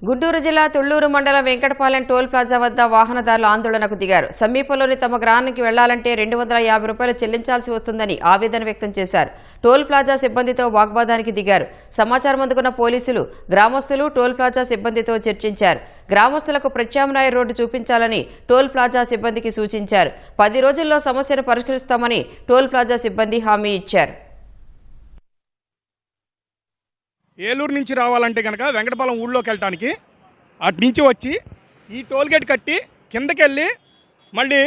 గుంటూరు జిల్లా తుళ్లూరు మండలం Venkatapalem toll plaza వద్ద వాహనదారులు ఆందోళనకు దిగారు. సమీపంలోని తమ గ్రామానికి వెళ్లాలంటే 250 రూపాయలు చెల్లించాల్సి వస్తుందని ఆవేదన వ్యక్తం చేశారు. టోల్ ప్లాజా సిబ్బందితో వాగ్వాదానికి దిగారు. సమాచారం అందుకున్న పోలీసులు గ్రామస్తులు టోల్ ప్లాజా సిబ్బందితో చర్చించారు. గ్రామస్తులకు ప్రత్యామ్నాయ రోడ్డు చూపించాలని టోల్ ప్లాజా సిబ్బందికి సూచించారు. 10 రోజుల్లో సమస్యను పరిష్కరిస్తామని టోల్ ప్లాజా సిబ్బంది హామీ ఇచ్చారు. ఏలూరు నుంచి రావాలంటే కనుక వెంకటపాలెం ఊళ్ళోకి వెళ్ళటానికి అటు నుంచి వచ్చి ఈ టోల్ గేట్ కట్టి కిందకి వెళ్ళి మళ్ళీ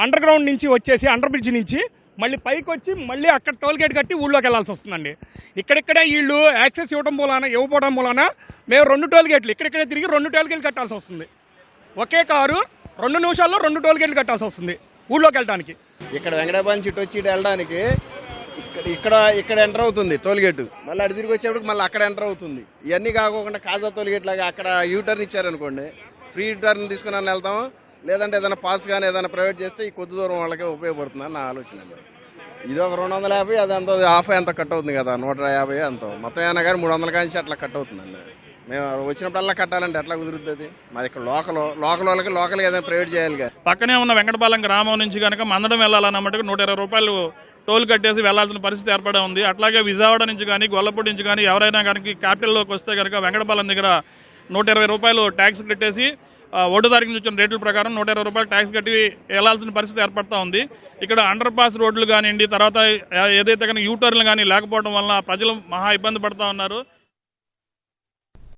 అండర్ గ్రౌండ్ నుంచి వచ్చేసి అండర్ బ్రిడ్జ్ నుంచి మళ్ళీ పైకి వచ్చి మళ్ళీ అక్కడ టోల్ గేట్ కట్టి ఊళ్ళోకి వెళ్ళాల్సి వస్తుందండి. ఇక్కడిక్కడే వీళ్ళు యాక్సెస్ ఇవ్వకపోవడం మూలాన మేము 2 టోల్ గేట్లు ఇక్కడిక్కడే తిరిగి 2 టోల్ గేట్లు కట్టాల్సి వస్తుంది. ఒకే కారు 2 నిమిషాల్లో 2 టోల్ గేట్లు కట్టాల్సి వస్తుంది ఊళ్ళోకి వెళ్ళడానికి. ఇక్కడ వెంకటపాలెం చుట్టూ వచ్చి వెళ్ళడానికి ఇక్కడ ఎంటర్ అవుతుంది టోల్ గేట్, మళ్ళీ అటు తిరిగి వచ్చేప్పటికి మళ్ళీ అక్కడ ఎంటర్ అవుతుంది. ఇవన్నీ కాకుండా కాజా టోల్ గేట్ లాగా అక్కడ యూటర్న్ ఇచ్చారనుకోండి, ఫ్రీ టర్న్ తీసుకుని వెళ్తాము. లేదంటే ఏదైనా పాస్ కానీ ఏదైనా ప్రైవేట్ చేస్తే ఈ కొద్ది దూరం వాళ్ళకే ఉపయోగపడుతుందని నా ఆలోచన. ఇది ఒక 250, అదంతా హాఫ్ ఎంత కట్ అవుతుంది కదా, 150 అంత మొత్తం అయినా కానీ 300 కాంచి అట్లా కట్ అవుతుందండి. మేము వచ్చినప్పుడల్లా కట్టాలంటే ఎట్లా కుదురుతుంది? మాది ఇక్కడ లోకల్ వాళ్ళకి లోకల్గా ఏదైనా ప్రైవేట్ చేయాలి కదా. పక్కనే ఉన్న వెంకటపాలెం గ్రామం నుంచి కనుక మందడం వెళ్ళాలన్నమాట 120 రూపాయలు టోల్ కట్టేసి వెళ్లాల్సిన పరిస్థితి ఏర్పడే ఉంది. అట్లాగే విజయవాడ నుంచి కానీ గొల్లపూడి నుంచి కానీ ఎవరైనా కనుక క్యాపిటల్లోకి వస్తే కనుక వెంకటపాలెం దగ్గర 120 రూపాయలు ట్యాక్స్ కట్టేసి ఓటు తారీఖు నుంచి వచ్చిన రేట్ల ప్రకారం 120 రూపాయలు ట్యాక్స్ కట్టి వెళ్లాల్సిన పరిస్థితి ఏర్పడుతూ ఉంది. ఇక్కడ అండర్ పాస్ రోడ్లు కానివ్వండి, తర్వాత ఏదైతే కనుక యూటర్న్లు కానీ లేకపోవడం వల్ల ప్రజలు మహా ఇబ్బంది పడుతూ ఉన్నారు.